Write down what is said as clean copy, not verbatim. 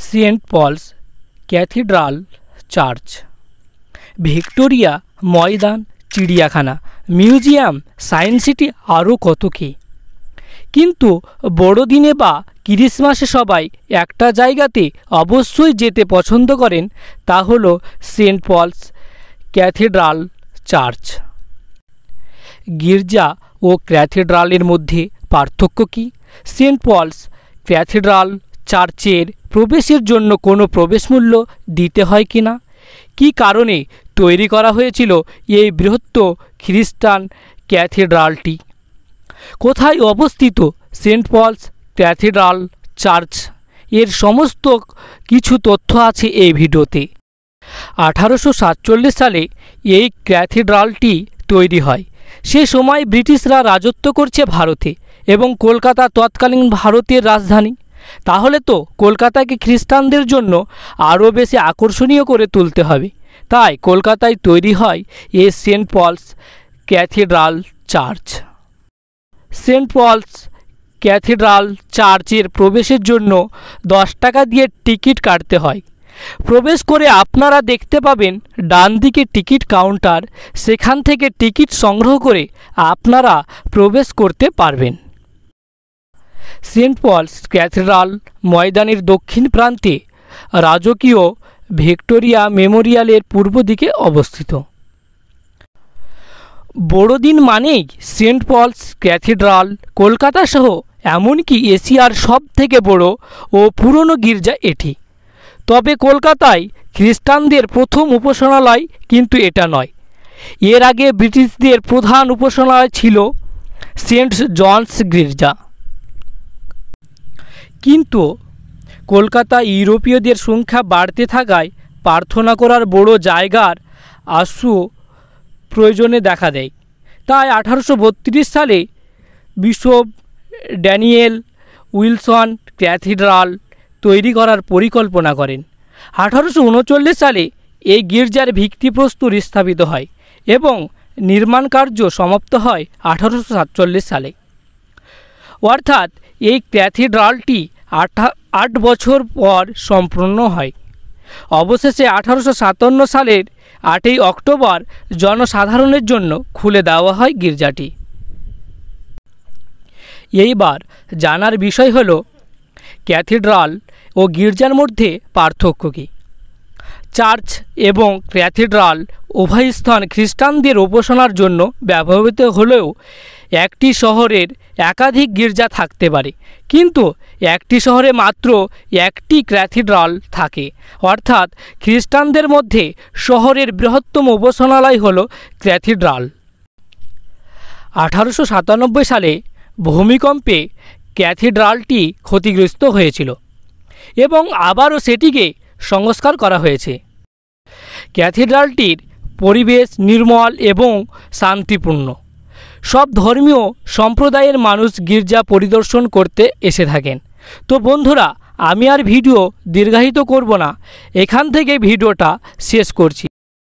Saint Paul's cathedral church, Victoria Maidan, চিড়িয়াখানা, museum, science city, আরও কত কী। কিন্তু বড়দিনে বা ক্রিসমাসে সবাই একটা জায়গাতে অবশ্যই যেতে পছন্দ করেন, তা হলো সেন্ট পলস ক্যাথিড্রাল চার্চ। গির্জা ও ক্যাথিড্রালের মধ্যে পার্থক্য কী? সেন্ট পলস ক্যাথিড্রাল চার্চের প্রবেশের জন্য কোনো প্রবেশমূল্য দিতে হয় কি না? কী কারণে তৈরি করা হয়েছিল এই বৃহত্তর খ্রিস্টান ক্যাথিড্রালটি? কোথায় অবস্থিত সেন্ট পলস ক্যাথিড্রাল চার্চ? এর সমস্ত কিছু তথ্য আছে এই ভিডিওতে। 1847 সালে এই ক্যাথিড্রালটি তৈরি হয়। সে সময় ব্রিটিশরা রাজত্ব করছে ভারতে এবং কলকাতা তৎকালীন ভারতের রাজধানী। তাহলে তো কলকাতাকে খ্রিস্টানদের জন্য আরও বেশি আকর্ষণীয় করে তুলতে হবে। তাই কলকাতায় তৈরি হয় এই Saint Paul's cathedral church. Saint Paul's cathedral চার্চের প্রবেশের জন্য 10 টাকা দিয়ে টিকিট কাটতে হয়। প্রবেশ করে আপনারা দেখতে পাবেন ডান দিকে টিকিট কাউন্টার, সেখান থেকে টিকিট সংগ্রহ করে আপনারা প্রবেশ করতে পারবেন। সেন্ট পলস ক্যাথিড্রাল ময়দানের দক্ষিণ প্রান্তে রাজকীয় ভিক্টোরিয়া মেমোরিয়ালের পূর্ব দিকে অবস্থিত। বড়দিন মানেই সেন্ট পলস ক্যাথিড্রাল কলকাতা সহ এমনকি এশিয়ার সবথেকে বড় ও পুরনো গির্জা এটি। তবে কলকাতায় খ্রিস্টানদের প্রথম উপাসনালয় কিন্তু এটা নয়। এর আগে ব্রিটিশদের প্রধান উপাসনালয় ছিল সেন্ট জনস গির্জা। কিন্তু কলকাতা ইউরোপীয়দের সংখ্যা বাড়তে থাকায় প্রার্থনা করার বড় জায়গার প্রয়োজনে দেখা দেয়। তাই 1832 সালে বিশপ ড্যানিয়েল উইলসন ক্যাথিড্রাল তৈরি করার পরিকল্পনা করেন। 1839 সালে এই গির্জার ভিত্তিপ্রস্তর স্থাপিত হয় এবং নির্মাণ কার্য সমাপ্ত হয় 1847 সালে। অর্থাৎ এই ক্যাথিড্রালটি 8 বছর পর সম্পূর্ণ হয়। অবশেষে 1857 সালের 8 অক্টোবর জনসাধারণের জন্য খুলে দেওয়া হয় গির্জাটি। এইবার জানার বিষয় হলো ক্যাথিড্রাল ও গির্জার মধ্যে পার্থক্য কী। চার্চ এবং ক্যাথিড্রাল উভয় স্থান খ্রিস্টানদের উপাসনার জন্য ব্যবহৃত হলেও একটি শহরের একাধিক গির্জা থাকতে পারে, কিন্তু একটি শহরে মাত্র একটি ক্যাথিড্রাল থাকে। অর্থাৎ খ্রিস্টানদের মধ্যে শহরের বৃহত্তম উপাসনালয় হল ক্যাথিড্রাল। 1897 সালে ভূমিকম্পে ক্যাথিড্রালটি ক্ষতিগ্রস্ত হয়েছিল এবং আবারও সেটিকে সংস্কার করা হয়েছে। ক্যাথিড্রালটির পরিবেশ নির্মল এবং শান্তিপূর্ণ। সব ধর্মীয় সম্প্রদায়ের মানুষ গির্জা পরিদর্শন করতে এসে থাকেন। তো বন্ধুরা, আমি আর ভিডিও দীর্ঘায়িত করব না, এখান থেকে ভিডিওটা শেষ করছি।